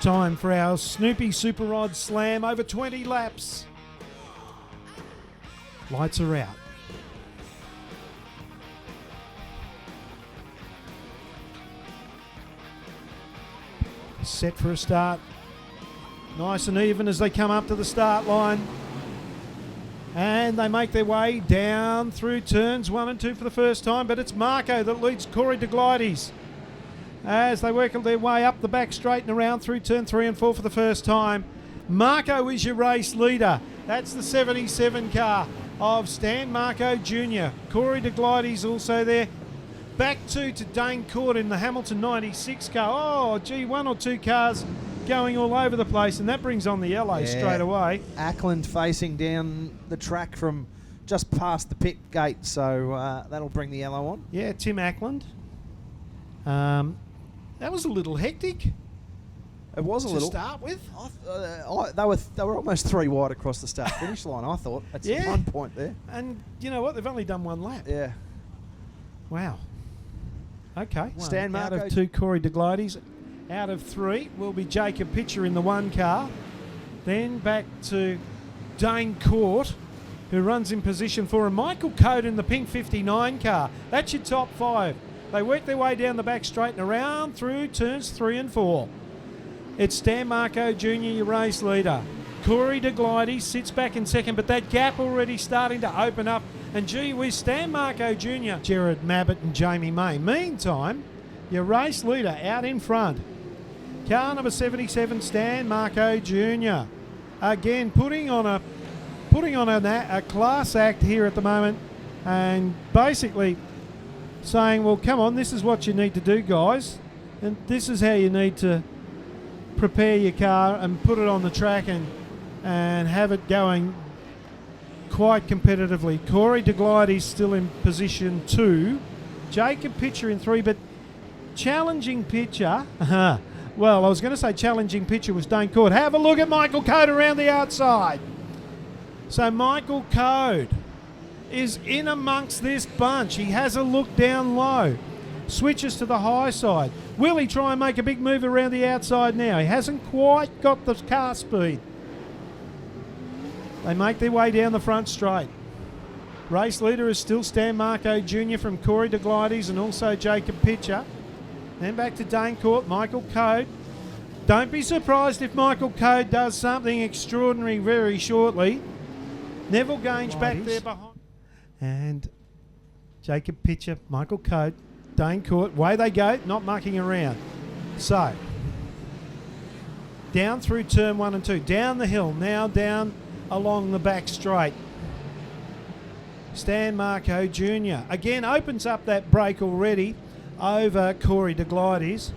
time for our Snoopy Super Rods Slam, over 20 laps. Lights are out. Set for a start. Nice and even as they come up to the start line. And they make their way down through turns 1 and 2 for the first time, but it's Marco that leads Corey DeGlides as they work their way up the back straight and around through turn 3 and 4 for the first time. Marco is your race leader. That's the 77 car of Stan Marco Jr. Corey DeGlides also there. Back to Dane Court in the Hamilton 96 car. Oh, gee, 1 or 2 cars going all over the place, and that brings on the yellow straight away. Ackland facing down the track from just past the pit gate, so that'll bring the yellow on. Yeah, Tim Ackland. That was a little hectic. It was a little. To start with. They were almost 3 wide across the start finish line, I thought, at one point there. And you know what? They've only done 1 lap. Yeah. Wow. Okay. Stan Marco. Out of 2, Corey DeGlides. Out of 3 will be Jacob Pitcher in the 1 car. Then back to Dane Court, who runs in position 4, and Michael Code in the pink 59 car. That's your top 5. They work their way down the back straight and around through turns 3 and 4. It's Stan Marco Jr., your race leader. Corey DeGlides sits back in second, but that gap already starting to open up. And gee whiz, Stan Marco Jr., Jared Mabbott and Jamie May. Meantime, your race leader out in front. Car number 77, Stan Marco Jr. Again, putting on a class act here at the moment, and basically saying, well, come on, this is what you need to do, guys, and this is how you need to prepare your car and put it on the track and have it going quite competitively. Corey DeGlides still in position 2. Jacob Pitcher in 3, but challenging Pitcher. Well, I was going to say challenging Pitcher was Dane Court. Have a look at Michael Code around the outside. So Michael Code is in amongst this bunch. He has a look down low. Switches to the high side. Will he try and make a big move around the outside now? He hasn't quite got the car speed. They make their way down the front straight. Race leader is still Stan Marco Jr. from Corey DeGlides and also Jacob Pitcher. Then back to Dane Court, Michael Code. Don't be surprised if Michael Code does something extraordinary very shortly. Neville Gange back there behind. And Jacob Pitcher, Michael Code, Dane Court. Way they go, not mucking around. So, down through turn 1 and 2. Down the hill, now down along the back straight. Stan Marco Jr. again opens up that break already over Corey DeGlides.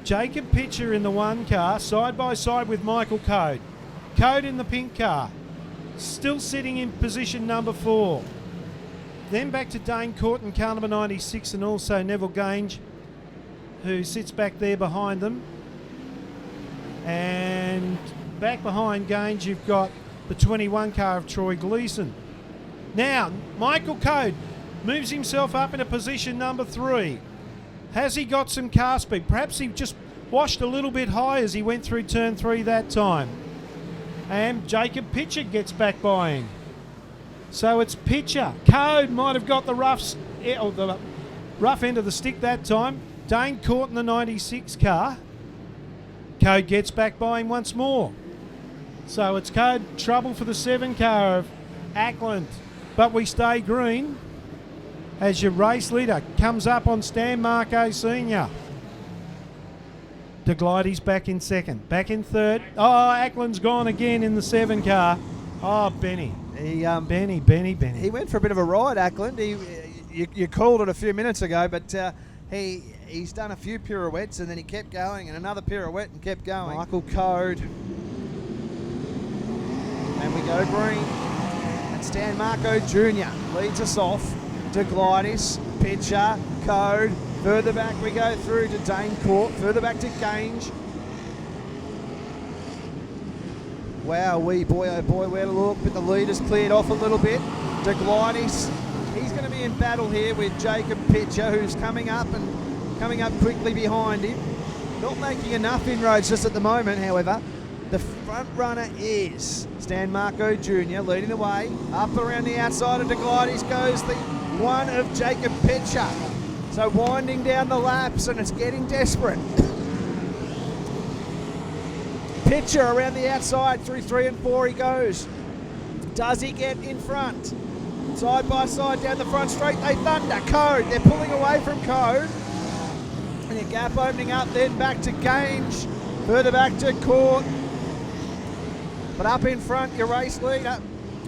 Jacob Pitcher in the 1 car, side by side with Michael Code. Code in the pink car, still sitting in position number 4. Then back to Dane Court in car number 96 and also Neville Gange, who sits back there behind them. And back behind Gange you've got the 21 car of Troy Gleason. Now, Michael Code moves himself up into position number 3. Has he got some car speed? Perhaps he just washed a little bit high as he went through turn 3 that time. And Jacob Pitcher gets back by him. So it's Pitcher. Code might have got the rough end of the stick that time. Dane Court in the 96 car. Code gets back by him once more. So it's Code trouble for the 7 car of Ackland. But we stay green as your race leader comes up on Stan Marco Sr. DeGlides back in second. Back in third. Oh, Ackland's gone again in the 7 car. Oh, Benny. Benny. He went for a bit of a ride, Ackland. You called it a few minutes ago, but he's done a few pirouettes and then he kept going and another pirouette and kept going. Michael Code. And we go green. And Stan Marco Jr. leads us off. DeGlides, Pitcher, Code. Further back we go through to Dane Court. Further back to Gange. Wow, boy, oh boy, where to look. But the leader's cleared off a little bit. DeGlides, he's going to be in battle here with Jacob Pitcher, who's coming up quickly behind him. Not making enough inroads just at the moment, however. The front runner is Stan Marco Jr. leading the way. Up around the outside of DeGlides goes the one of Jacob Pitcher. So winding down the laps, and it's getting desperate. Pitcher around the outside through 3 and 4 he goes. Does he get in front? Side by side down the front straight they thunder. Code, they're pulling away from Code. And a gap opening up, then back to Gange. Further back to Court. But up in front, your race leader.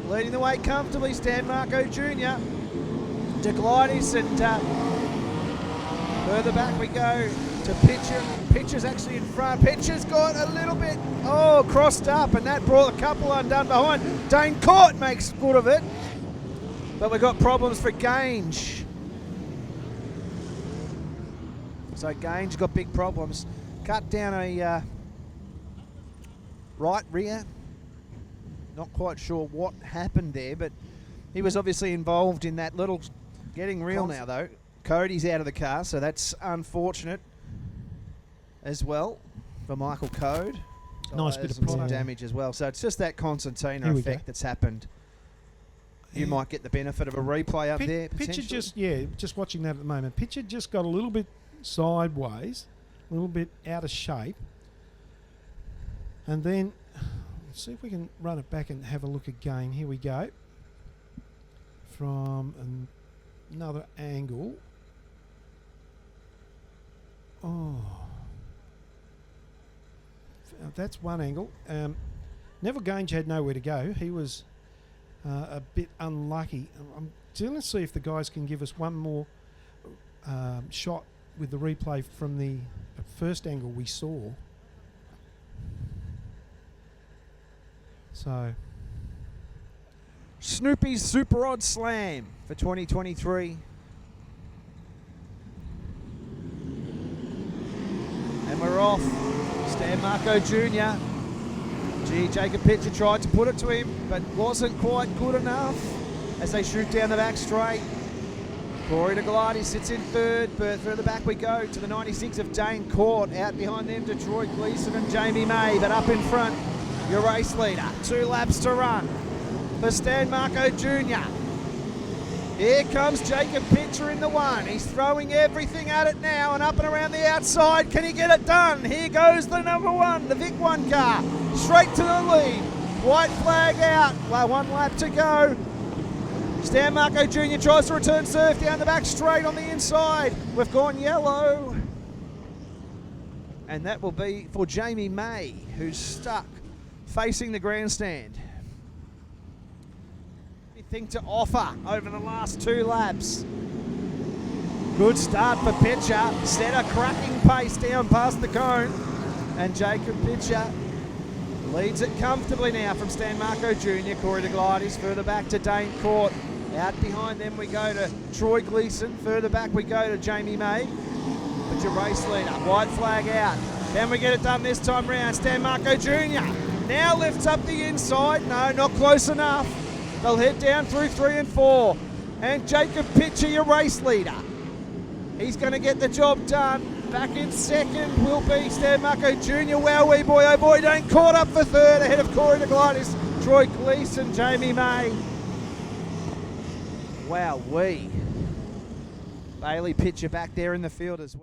Leading the way comfortably, Stan Marco Jr. DeGlides, and further back we go to Pitcher. Pitcher's actually in front. Pitcher's got a little bit, crossed up, and that brought a couple undone behind. Dane Court makes good of it. But we've got problems for Gange. So Gange got big problems. Cut down a right rear. Not quite sure what happened there, but he was obviously involved in that little getting real now, though. Cody's out of the car, so that's unfortunate as well for Michael Code. Nice bit of some product. damage as well. So it's just that concertina Here we effect go. that's happened. You might get the benefit of a replay up there. Pitcher potentially. just watching that at the moment. Pitcher just got a little bit sideways, a little bit out of shape. And then, let's see if we can run it back and have a look again. Here we go. From another angle. Oh. That's one angle. Neville Gange had nowhere to go. He was a bit unlucky. I'm going to see if the guys can give us one more shot with the replay from the first angle we saw. So, Snoopy's Super Rods Slam for 2023. And we're off. Stan Marco Jr. Jacob Pitcher tried to put it to him, but wasn't quite good enough as they shoot down the back straight. Corey DeGlides sits in third, but further back we go to the 96 of Dane Court. Out behind them, Detroit Gleason and Jamie May, but up in front, your race leader. 2 laps to run for Stan Marco Jr. Here comes Jacob Pitcher in the one. He's throwing everything at it now and up and around the outside. Can he get it done? Here goes the number 1, the Vic 1 car. Straight to the lead. White flag out. Well, 1 lap to go. Stan Marco Jr. tries to return surf down the back straight on the inside. We've gone yellow. And that will be for Jamie May, who's stuck facing the grandstand. Anything to offer over the last 2 laps. Good start for Pitcher. Set a cracking pace down past the cone. And Jacob Pitcher leads it comfortably now from Stan Marco Jr. Corey DeGlides further back to Dane Court. Out behind them we go to Troy Gleason. Further back we go to Jamie May. But your race leader, white flag out. Can we get it done this time round? Stan Marco Jr. now lifts up the inside. No, not close enough. They'll head down through 3 and 4. And Jacob Pitcher, your race leader. He's going to get the job done. Back in second will be Stan Marco Jr. Wowee boy, oh boy, don't caught up for third ahead of Corey DeGlides, Troy Gleason, Jamie May. Wowee. Bailey Pitcher back there in the field as well.